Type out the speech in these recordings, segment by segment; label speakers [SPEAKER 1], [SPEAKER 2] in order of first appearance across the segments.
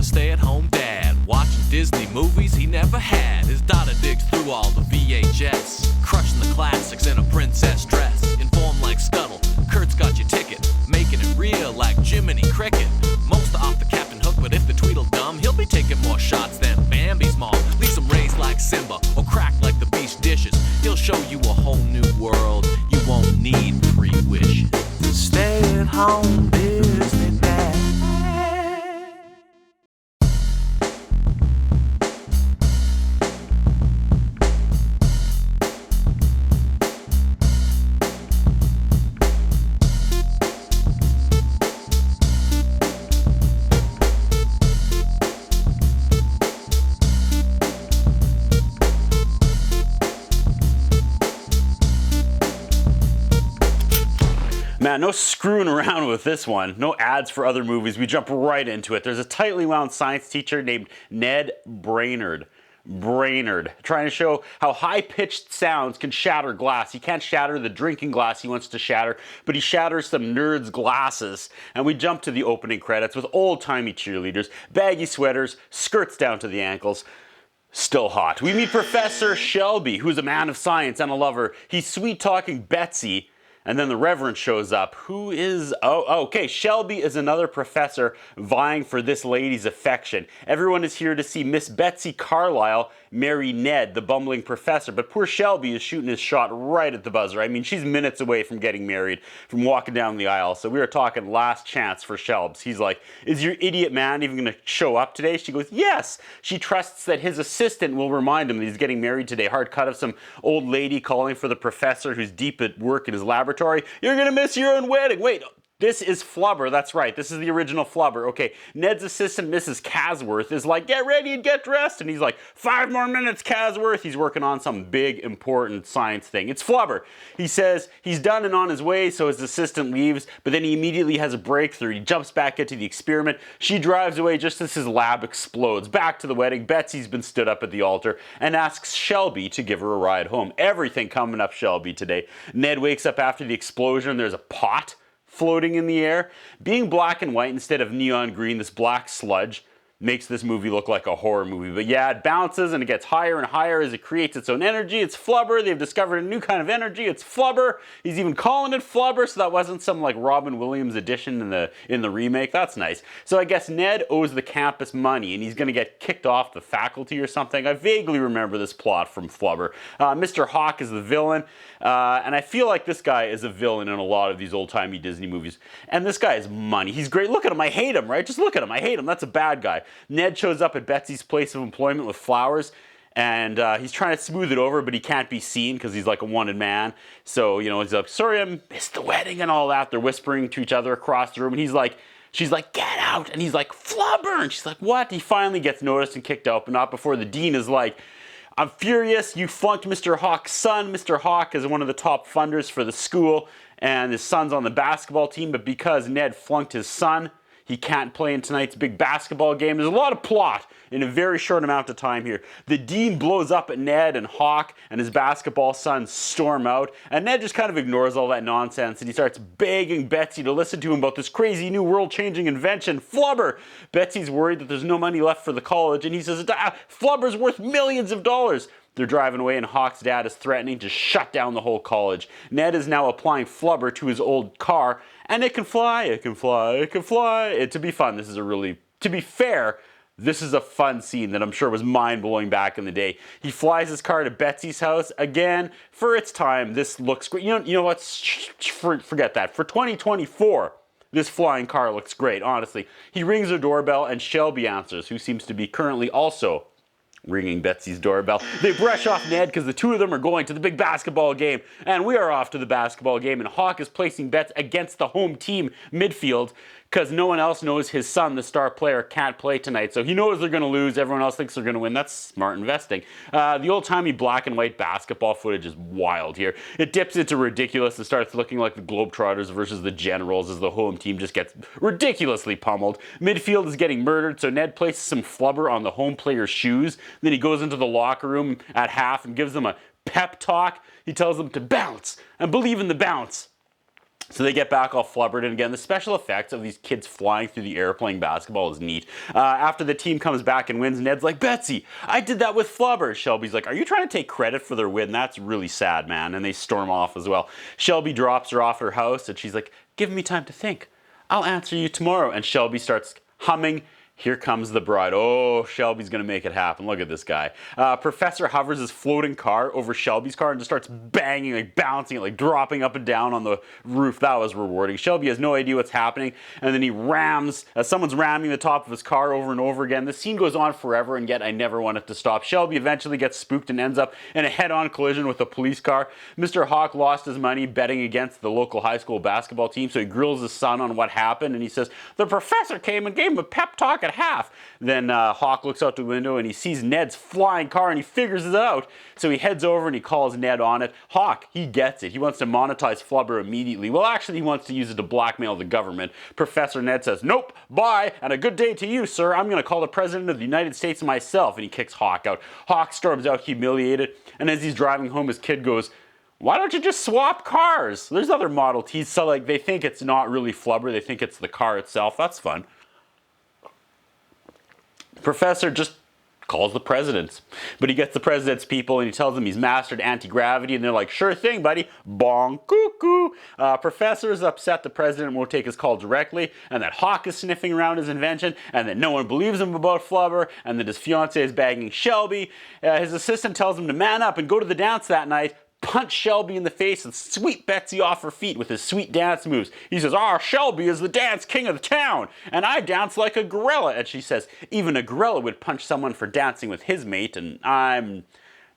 [SPEAKER 1] a stay-at-home dad, watching Disney movies he never had. His daughter digs through all the VHS, crushing the classics in a princess dress. Informed like Scuttle, Kurt's got your ticket, making it real like Jiminy Cricket. Most are off the Captain Hook, but if the Tweedledum, he'll be taking more shots than Bambi's mom. Leaves him raised like Simba, or cracked like the beast dishes. He'll show you a whole new world, you won't need 3 wishes. Stay at home, Disney Dad.
[SPEAKER 2] Man, no screwing around with this one. No ads for other movies. We jump right into it. There's a tightly wound science teacher named Ned Brainerd, trying to show how high-pitched sounds can shatter glass. He can't shatter the drinking glass he wants to shatter, but he shatters some nerds' glasses. And we jump to the opening credits with old-timey cheerleaders, baggy sweaters, skirts down to the ankles. Still hot. We meet Professor Shelby, who's a man of science and a lover. He's sweet-talking Betsy. And then the Reverend shows up, who is, okay, Shelby is another professor vying for this lady's affection. Everyone is here to see Miss Betsy Carlisle marry Ned, the bumbling professor, but poor Shelby is shooting his shot right at the buzzer. I mean, she's minutes away from getting married, from walking down the aisle, so we are talking last chance for Shelbs. He's like, is your idiot man even gonna show up today? She goes, yes. She trusts that his assistant will remind him that he's getting married today. Hard cut of some old lady calling for the professor who's deep at work in his laboratory. You're gonna miss your own wedding. Wait, this is Flubber, that's right, this is the original Flubber. Okay, Ned's assistant, Mrs. Casworth, is like, get ready and get dressed, and he's like, 5 more minutes, Casworth. He's working on some big, important science thing. It's Flubber. He says he's done and on his way, so his assistant leaves, but then he immediately has a breakthrough. He jumps back into the experiment. She drives away just as his lab explodes. Back to the wedding, Betsy's been stood up at the altar and asks Shelby to give her a ride home. Everything coming up Shelby today. Ned wakes up after the explosion. There's a pot floating in the air. Being black and white instead of neon green, this black sludge makes this movie look like a horror movie. But yeah, it bounces and it gets higher and higher as it creates its own energy. It's Flubber. They've discovered a new kind of energy. It's Flubber. He's even calling it Flubber, so that wasn't some like Robin Williams edition in the remake. That's nice. So I guess Ned owes the campus money and he's gonna get kicked off the faculty or something. I vaguely remember this plot from Flubber. Mr. Hawk is the villain, and I feel like this guy is a villain in a lot of these old-timey Disney movies. And this guy is money. He's great. Look at him. I hate him, right? Just look at him. I hate him. That's a bad guy. Ned shows up at Betsy's place of employment with flowers, and he's trying to smooth it over, but he can't be seen because he's like a wanted man. So, you know, he's like, sorry, I missed the wedding and all that. They're whispering to each other across the room, and she's like, get out! And he's like, Flubber! And she's like, what? He finally gets noticed and kicked out, but not before the dean is like, I'm furious, you flunked Mr. Hawk's son. Mr. Hawk is one of the top funders for the school, and his son's on the basketball team, but because Ned flunked his son, he can't play in tonight's big basketball game. There's a lot of plot in a very short amount of time here. The dean blows up at Ned, and Hawk and his basketball son storm out, and Ned just kind of ignores all that nonsense, and he starts begging Betsy to listen to him about this crazy new world-changing invention, Flubber. Betsy's worried that there's no money left for the college, and he says, Flubber's worth millions of dollars. They're driving away, and Hawk's dad is threatening to shut down the whole college. Ned is now applying Flubber to his old car, and it can fly, it can fly, it can fly. To be fun, to be fair, this is a fun scene that I'm sure was mind-blowing back in the day. He flies his car to Betsy's house. Again, for its time, this looks great. You know what? Forget that. For 2024, this flying car looks great, honestly. He rings her doorbell, and Shelby answers, who seems to be currently also ringing Betsy's doorbell. They brush off Ned because the two of them are going to the big basketball game. And we are off to the basketball game, and Hawk is placing bets against the home team midfield because no one else knows his son, the star player, can't play tonight. So he knows they're going to lose. Everyone else thinks they're going to win. That's smart investing. The old-timey black and white basketball footage is wild here. It dips into ridiculous and starts looking like the Globetrotters versus the Generals as the home team just gets ridiculously pummeled. Midfield is getting murdered, so Ned places some Flubber on the home player's shoes. Then he goes into the locker room at half and gives them a pep talk. He tells them to bounce and believe in the bounce. So they get back all flubbered, and again, the special effects of these kids flying through the air playing basketball is neat. After the team comes back and wins, Ned's like, Betsy, I did that with Flubber. Shelby's like, are you trying to take credit for their win? That's really sad, man. And they storm off as well. Shelby drops her off at her house, and she's like, give me time to think. I'll answer you tomorrow. And Shelby starts humming, Here Comes the Bride. Oh, Shelby's gonna make it happen. Look at this guy. Professor hovers his floating car over Shelby's car and just starts banging, like bouncing it, like dropping up and down on the roof. That was rewarding. Shelby has no idea what's happening, and then he rams, someone's ramming the top of his car over and over again. The scene goes on forever, and yet I never want it to stop. Shelby eventually gets spooked and ends up in a head-on collision with a police car. Mr. Hawk lost his money betting against the local high school basketball team, so he grills his son on what happened, and he says, the professor came and gave him a pep talk at half. Then Hawk looks out the window and he sees Ned's flying car and he figures it out. So he heads over and he calls Ned on it. Hawk, he gets it. He wants to monetize Flubber immediately. Well, actually, he wants to use it to blackmail the government. Professor Ned says, nope, bye, and a good day to you, sir. I'm going to call the President of the United States myself. And he kicks Hawk out. Hawk storms out humiliated, and as he's driving home, his kid goes, why don't you just swap cars? There's other Model Ts, so like they think it's not really Flubber. They think it's the car itself. That's fun. Professor just calls the presidents, but he gets the president's people and he tells them he's mastered anti-gravity, and they're like, sure thing, buddy, bong cuckoo. Professor is upset the president won't take his call directly, and that Hawk is sniffing around his invention, and that no one believes him about Flubber, and that his fiance is bagging Shelby. His assistant tells him to man up and go to the dance that night, punch Shelby in the face and sweep Betsy off her feet with his sweet dance moves. He says, Shelby is the dance king of the town, and I dance like a gorilla. And she says, even a gorilla would punch someone for dancing with his mate, and I'm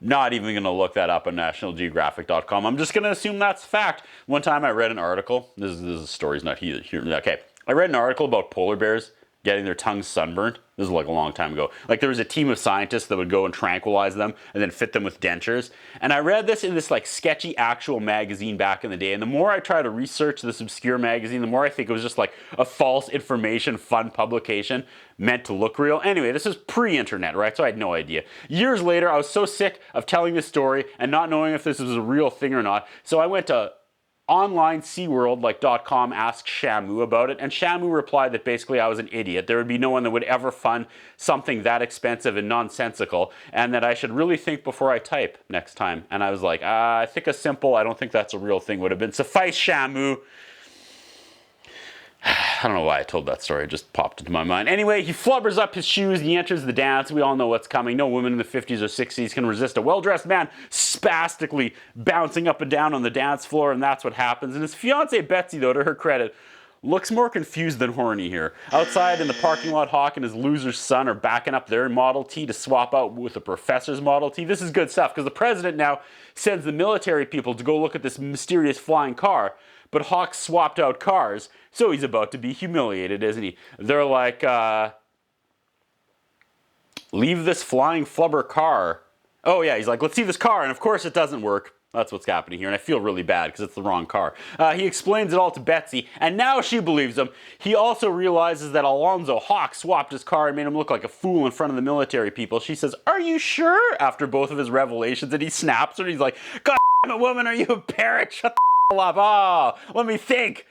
[SPEAKER 2] not even going to look that up on nationalgeographic.com. I'm just going to assume that's fact. One time I read an article, this story's not here. Okay, I read an article about polar bears getting their tongues sunburned. This is like a long time ago. Like there was a team of scientists that would go and tranquilize them and then fit them with dentures. And I read this in this like sketchy actual magazine back in the day. And the more I try to research this obscure magazine, the more I think it was just like a false information fun publication meant to look real. Anyway, this is pre-internet, right? So I had no idea. Years later, I was so sick of telling this story and not knowing if this was a real thing or not. So I went to online SeaWorld like .com asked Shamu about it, and Shamu replied that basically I was an idiot. There would be no one that would ever fund something that expensive and nonsensical, and that I should really think before I type next time. And I was like, I think a simple, I don't think that's a real thing would have been suffice, Shamu. I don't know why I told that story, it just popped into my mind. Anyway, he flubbers up his shoes, he enters the dance, we all know what's coming. No woman in the 50s or 60s can resist a well-dressed man spastically bouncing up and down on the dance floor, and that's what happens. And his fiancée Betsy, though, to her credit, looks more confused than horny here. Outside in the parking lot, Hawk and his loser's son are backing up their Model T to swap out with the professor's Model T. This is good stuff, because the president now sends the military people to go look at this mysterious flying car, but Hawk swapped out cars, so he's about to be humiliated, isn't he? They're like, leave this flying Flubber car. Oh yeah, he's like, let's see this car, and of course it doesn't work. That's what's happening here, and I feel really bad because it's the wrong car. He explains it all to Betsy, and now she believes him. He also realizes that Alonzo Hawk swapped his car and made him look like a fool in front of the military people. She says, are you sure? After both of his revelations, and he snaps her, and he's like, God damn it, woman, are you a parrot? Shut the up. Let me think.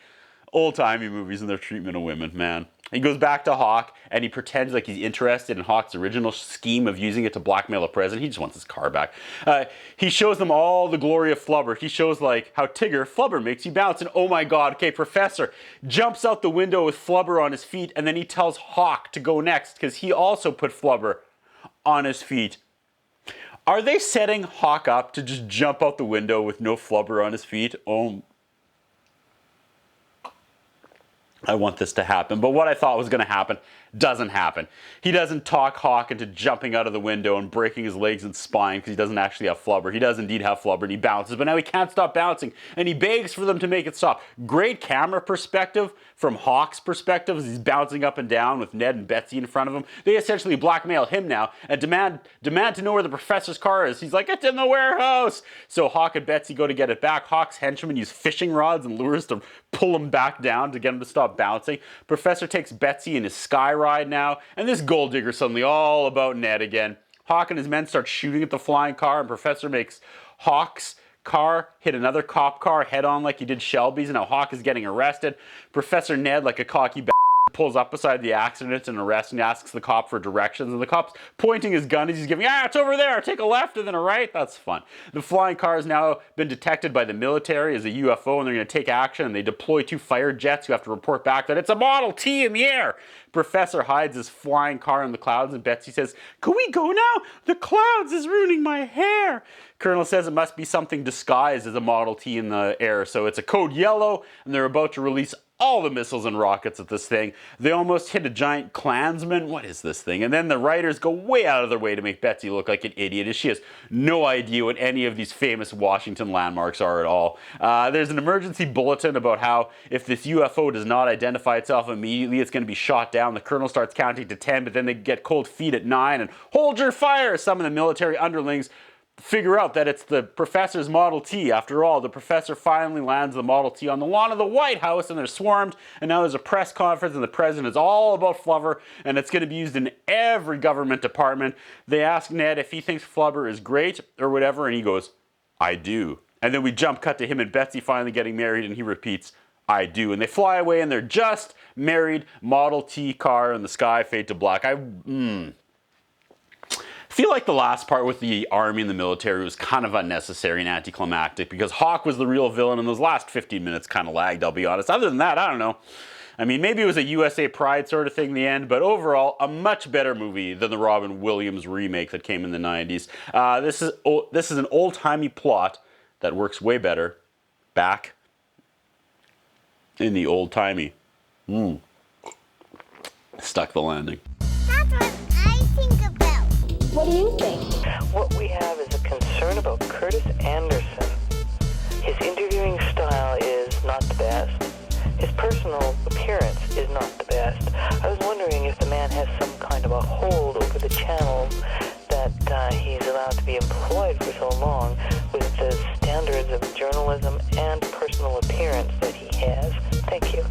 [SPEAKER 2] Old-timey movies and their treatment of women, man. He goes back to Hawk, and he pretends like he's interested in Hawk's original scheme of using it to blackmail the president. He just wants his car back. He shows them all the glory of Flubber. He shows like how Tigger, Flubber makes you bounce, and oh my God, okay, Professor jumps out the window with Flubber on his feet, and then he tells Hawk to go next because he also put Flubber on his feet. Are they setting Hawk up to just jump out the window with no Flubber on his feet? Oh, I want this to happen, but what I thought was going to happen doesn't happen. He doesn't talk Hawk into jumping out of the window and breaking his legs and spine because he doesn't actually have Flubber. He does indeed have Flubber, and he bounces, but now he can't stop bouncing, and he begs for them to make it stop. Great camera perspective from Hawk's perspective as he's bouncing up and down with Ned and Betsy in front of him. They essentially blackmail him now and demand to know where the professor's car is. He's like, it's in the warehouse. So Hawk and Betsy go to get it back. Hawk's henchmen use fishing rods and lures to pull him back down to get him to stop bouncing. Professor takes Betsy in his sky ride now, and this gold digger's suddenly all about Ned again. Hawk and his men start shooting at the flying car, and Professor makes Hawk's car hit another cop car head on like he did Shelby's, and how Hawk is getting arrested. Professor Ned, like a cocky pulls up beside the accident and arrests and asks the cop for directions, and the cop's pointing his gun as he's giving, it's over there, take a left and then a right. That's fun. The flying car has now been detected by the military as a UFO, and they're going to take action, and they deploy 2 fire jets who have to report back that it's a Model T in the air. Professor hides his flying car in the clouds, and Betsy says, "Can we go now? The clouds is ruining my hair." Colonel says it must be something disguised as a Model T in the air, so it's a code yellow, and they're about to release all the missiles and rockets at this thing. They almost hit a giant Klansman. What is this thing? And then the writers go way out of their way to make Betsy look like an idiot, as she has no idea what any of these famous Washington landmarks are at all. There's an emergency bulletin about how if this UFO does not identify itself immediately, it's going to be shot down. The colonel starts counting to 10, but then they get cold feet at 9, and hold your fire! Some of the military underlings figure out that it's the professor's Model T. After all, the professor finally lands the Model T on the lawn of the White House, and they're swarmed, and now there's a press conference, and the president is all about Flubber, and it's going to be used in every government department. They ask Ned if he thinks Flubber is great or whatever, and he goes, "I do." And then we jump cut to him and Betsy finally getting married, and he repeats, "I do." And they fly away, and they're just married. Model T car in the sky, fade to black. I feel like the last part with the army and the military was kind of unnecessary and anticlimactic, because Hawk was the real villain, and those last 15 minutes kind of lagged, I'll be honest. Other than that, I don't know. I mean, maybe it was a USA Pride sort of thing in the end, but overall, a much better movie than the Robin Williams remake that came in the 90s. This is an old-timey plot that works way better back in the old-timey. Stuck the landing.
[SPEAKER 3] That's what I think about.
[SPEAKER 4] What do you think?
[SPEAKER 5] What we have is a concern about Curtis Anderson. His interviewing style is not the best. His personal appearance is not the best. I was wondering if the man has some kind of a hold over the channel that he's allowed to be employed for so long with the standards of journalism and personal appearance that he has. Thank you.